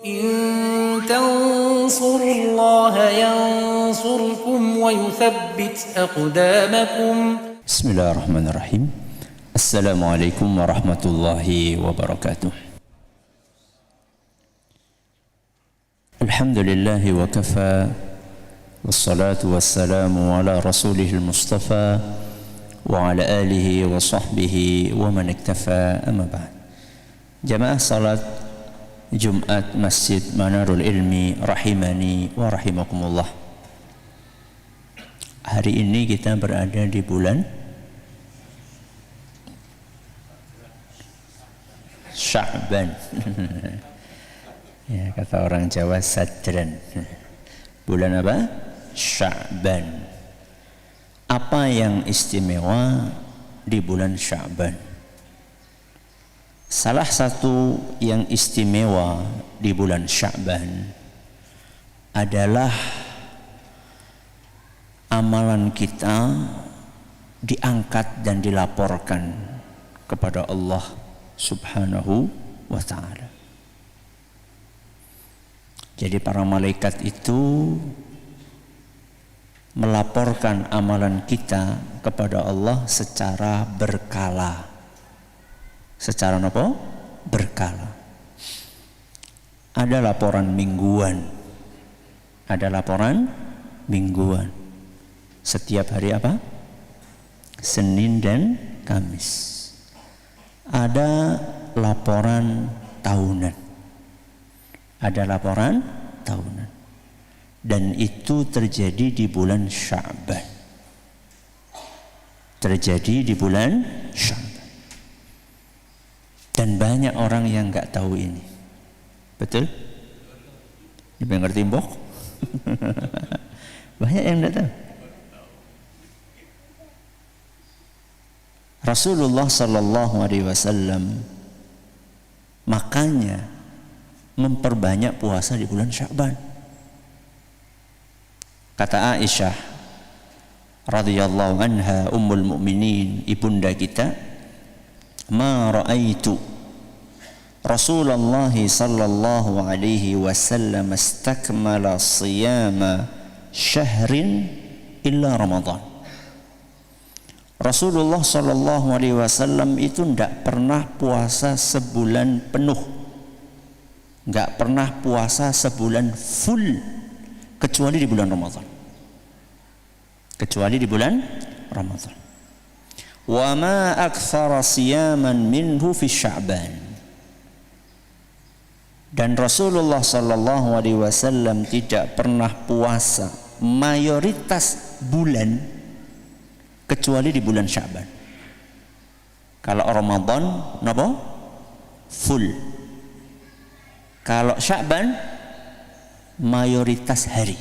إن تنصروا الله ينصركم ويثبت أقدامكم. بسم الله الرحمن الرحيم. السلام عليكم ورحمة الله وبركاته. الحمد لله وكفى والصلاة والسلام على رسوله المصطفى وعلى آله وصحبه ومن اكتفى. أما بعد. Jamaah salat Jumat Masjid Manarul Ilmi rahimani wa rahimakumullah. Hari ini kita berada di bulan Sya'ban. Ya, kata orang Jawa Sadran. Bulan apa? Sya'ban. Apa yang istimewa di bulan Sya'ban? Salah satu yang istimewa di bulan Sya'ban adalah amalan kita diangkat dan dilaporkan kepada Allah Subhanahu wa ta'ala. Jadi para malaikat itu melaporkan amalan kita kepada Allah secara berkala. Secara apa? Berkala. Ada laporan mingguan. Ada laporan mingguan. Setiap hari apa? Senin dan Kamis. Ada laporan tahunan. Ada laporan tahunan. Dan itu terjadi di bulan Sya'ban. Terjadi di bulan Sya'ban. Dan banyak orang yang nggak tahu ini. Betul? Lebih ngerti mbok? Banyak yang nggak tahu. Rasulullah Sallallahu Alaihi Wasallam makanya memperbanyak puasa di bulan Sya'ban. Kata Aisyah radhiyallahu anha, ummul mukminin, ibunda kita, ma ra'aitu Rasulullah sallallahu alaihi wasallam istakmala siyama syahrin illa Ramadan. Rasulullah sallallahu alaihi wasallam itu tidak pernah puasa sebulan penuh, tidak pernah puasa sebulan full kecuali di bulan Ramadan. Kecuali di bulan Ramadan. Wa ma aktsara siyaman minhu fi Sya'ban. Dan Rasulullah sallallahu alaihi wasallam tidak pernah puasa mayoritas bulan kecuali di bulan Sya'ban. Kalau Ramadan napa? Full. Kalau Sya'ban mayoritas hari.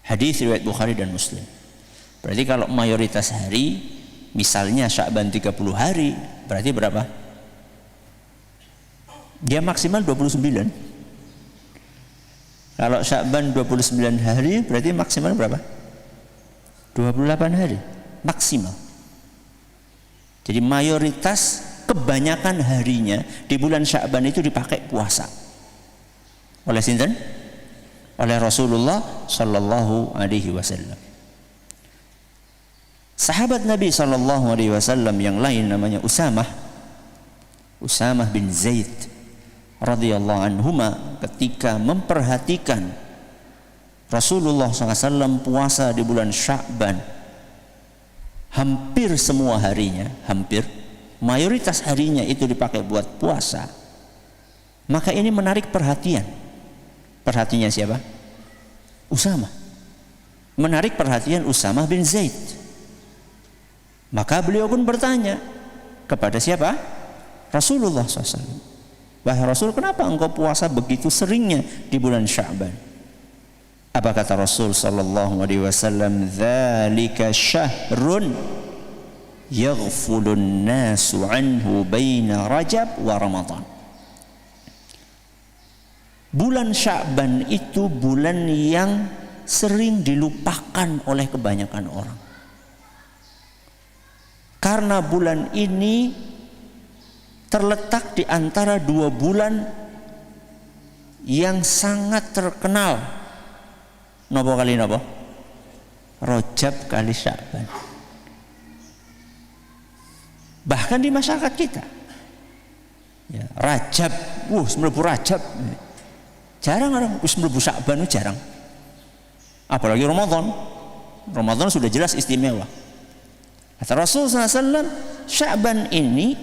Hadis riwayat Bukhari dan Muslim. Berarti kalau mayoritas hari, misalnya Sya'ban 30 hari, berarti berapa? Dia maksimal 29. Kalau Sya'ban 29 hari, berarti maksimal berapa? 28 hari maksimal. Jadi mayoritas, kebanyakan harinya di bulan Sya'ban itu dipakai puasa. Oleh sinten? Oleh Rasulullah Sallallahu Alaihi Wasallam. Sahabat Nabi Sallallahu Alaihi Wasallam yang lain namanya Usamah bin Zaid radhiyallahu anhuma, ketika memperhatikan Rasulullah SAW puasa di bulan Sya'ban hampir semua harinya, hampir mayoritas harinya itu dipakai buat puasa, maka ini menarik perhatian. Perhatiannya siapa? Usamah. Menarik perhatian Usamah bin Zaid. Maka beliau pun bertanya kepada siapa? Rasulullah SAW. Wahai Rasul, kenapa engkau puasa begitu seringnya di bulan Sya'ban? Apa kata Rasul sallallahu alaihi wasallam? Dzalika syahrun yaghfulun nasu anhu baina Rajab wa Ramadan. Bulan Sya'ban itu bulan yang sering dilupakan oleh kebanyakan orang. Karena bulan ini terletak di antara 2 bulan yang sangat terkenal. Napa kali napa? Rajab kali Sya'ban. Bahkan di masyarakat kita, ya, Rajab, mlebu Rajab. Jarang orang mlebu Sya'ban, jarang. Apalagi Ramadan. Ramadan sudah jelas istimewa. Kata Rasulullah SAW, Sya'ban ini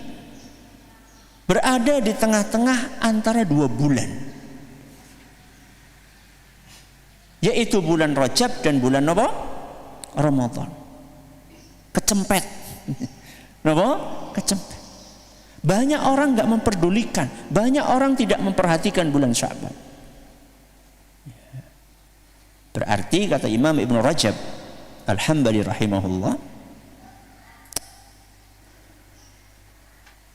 berada di tengah-tengah antara 2 bulan, yaitu bulan Rajab dan bulan apa? Ramadan. Kecempet. Apa? Kecempet. Banyak orang nggak memperdulikan, banyak orang tidak memperhatikan bulan Sya'ban. Berarti kata Imam Ibn Rajab Al-Hambali rahimahullah,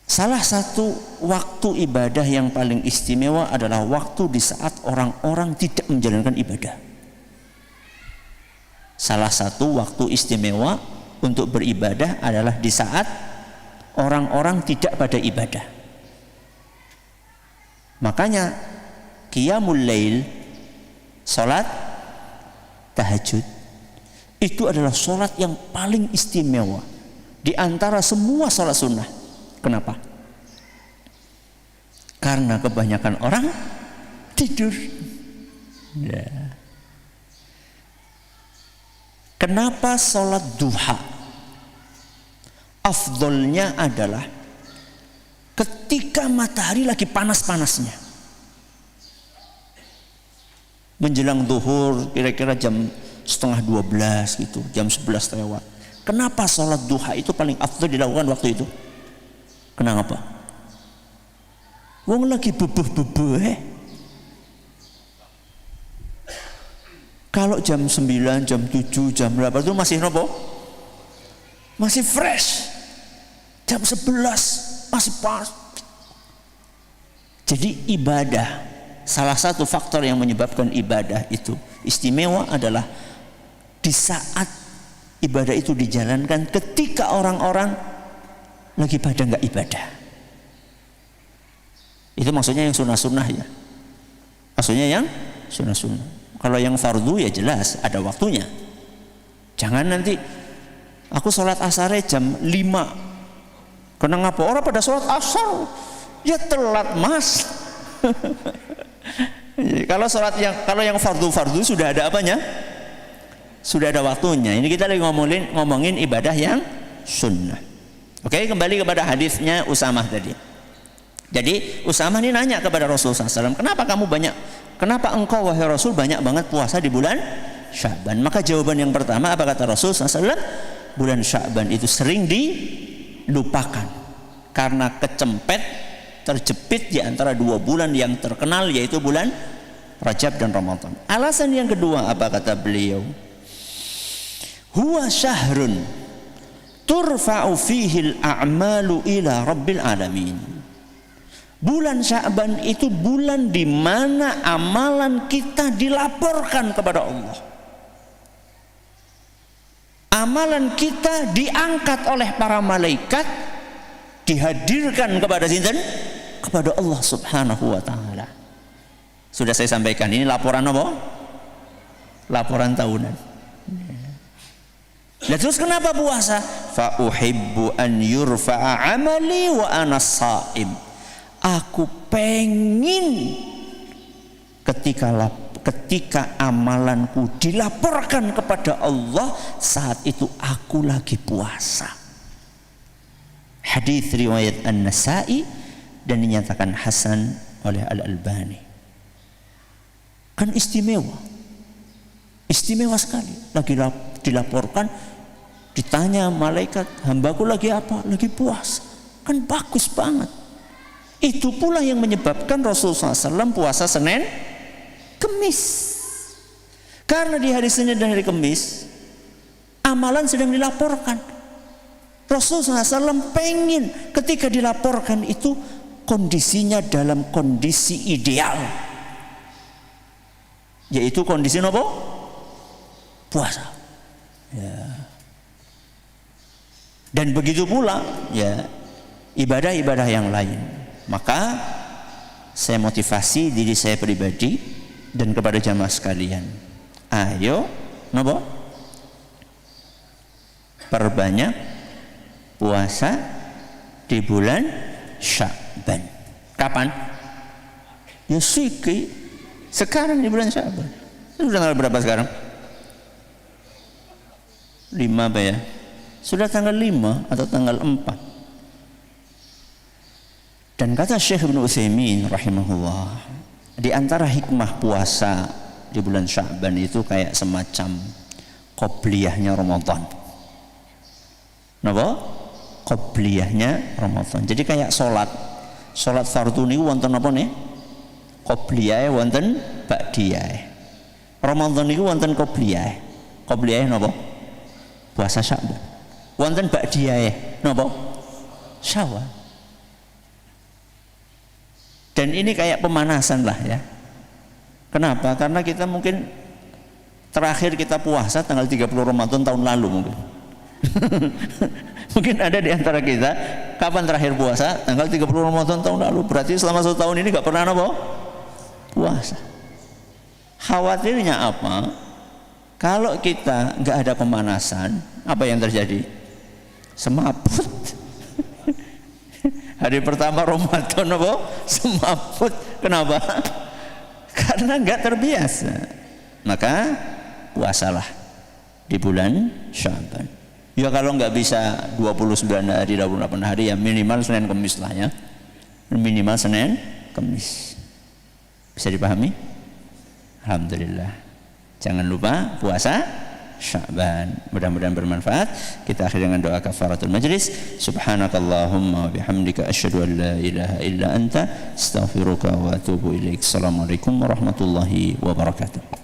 salah satu waktu ibadah yang paling istimewa adalah waktu di saat orang-orang tidak menjalankan ibadah. Salah satu waktu istimewa untuk beribadah adalah di saat orang-orang tidak pada ibadah. Makanya qiyamul lail, salat tahajud, itu adalah salat yang paling istimewa di antara semua salat sunnah. Kenapa? Karena kebanyakan orang tidur. Ya. Kenapa salat duha afdolnya adalah ketika matahari lagi panas-panasnya, menjelang zuhur, kira-kira jam 11:30 gitu, jam 11 lewat. Kenapa salat duha itu paling afdol dilakukan waktu itu? Kenapa? Wong lagi bebeh-bebeh. Kalau jam 9, jam 7, jam berapa itu masih nopo? Masih fresh. Jam 11 masih pas. Jadi ibadah, salah satu faktor yang menyebabkan ibadah itu istimewa adalah di saat ibadah itu dijalankan ketika orang-orang lagi pada nggak ibadah. Itu maksudnya yang sunnah-sunnah ya. Maksudnya yang sunnah-sunnah. Kalau yang fardu ya jelas ada waktunya. Jangan nanti aku sholat asar jam 5. Kena ngapa? Orang pada sholat asar ya telat mas. Kalau yang fardu sudah ada apanya? Sudah ada waktunya. Ini kita lagi ngomongin ibadah yang sunnah. Oke, kembali kepada hadisnya Usamah tadi. Jadi Usamah ini nanya kepada Rasulullah SAW, kenapa engkau wahai Rasul banyak banget puasa di bulan Sya'ban? Maka jawaban yang pertama apa kata Rasulullah SAW? Bulan Sya'ban itu sering dilupakan karena kecempet, terjepit di antara 2 bulan yang terkenal, yaitu bulan Rajab dan Ramadan. Alasan yang kedua apa kata beliau? Huwa syahrun turfa'u fihi al-a'malu ila rabbil alamin. Bulan Sya'ban itu bulan di mana amalan kita dilaporkan kepada Allah. Amalan kita diangkat oleh para malaikat, dihadirkan kepada sinten? Kepada Allah Subhanahu wa taala. Sudah saya sampaikan, ini laporan apa? Laporan tahunan. Nah, terus kenapa puasa? Fa uhibbu an yurfa'a amali wa ana shaim. Aku pengen ketika amalanku dilaporkan kepada Allah saat itu aku lagi puasa. Hadis riwayat An-Nasa'i dan dinyatakan hasan oleh Al-Albani. Kan istimewa. Istimewa sekali. Lagi dilaporkan, ditanya malaikat, hambaku lagi apa? Lagi puasa. Kan bagus banget. Itu pula yang menyebabkan Rasulullah SAW puasa Senin, Kemis. Karena di hari Senin dan hari Kemis amalan sedang dilaporkan. Rasulullah SAW pengen ketika dilaporkan itu kondisinya dalam kondisi ideal, yaitu kondisi apa? Puasa. Ya. Dan begitu pula ya ibadah-ibadah yang lain. Maka saya motivasi diri saya pribadi dan kepada jamaah sekalian, ayo napa perbanyak puasa di bulan Sya'ban. Kapan? Ya sekarang di bulan Sya'ban. Sudah tanggal berapa sekarang? 5 apa ya? Sudah tanggal 5 atau tanggal 4. Dan kata Syekh Ibnu Utsaimin rahimahullah, di antara hikmah puasa di bulan Sya'ban itu kayak semacam qobliyahnya Ramadan. Napa? Qobliyahnya Ramadan. Jadi kayak salat fardu niku wonten napa nih? Qobliyahe wonten ba'diyahe. Ramadan niku wonten qobliyahe. Qobliyahe napa? Puasa Sya'ban. Wonten ba'diyahe napa? Syawal. Dan ini kayak pemanasan lah ya. Kenapa? Karena kita mungkin terakhir kita puasa tanggal 30 Ramadan tahun lalu mungkin. Mungkin ada di antara kita kapan terakhir puasa? Tanggal 30 Ramadan tahun lalu. Berarti selama 1 tahun ini gak pernah apa? Puasa. Khawatirnya apa? Kalau kita gak ada pemanasan, apa yang terjadi? Semaput. Hari pertama Ramadan apa? Semaput. Kenapa? Karena gak terbiasa. Maka puasalah di bulan Sya'ban. Ya kalau nggak bisa 29 hari, 28 hari ya minimal Senin Kamis lah ya. Minimal Senin Kamis. Bisa dipahami? Alhamdulillah. Jangan lupa puasa Sya'ban. Mudah-mudahan bermanfaat. Kita akhiri dengan doa kafaratul majlis. Subhanakallahumma wa bihamdika asyhadu an la ilaha illa anta astaghfiruka wa atubu ilaik. Assalamualaikum warahmatullahi wabarakatuh.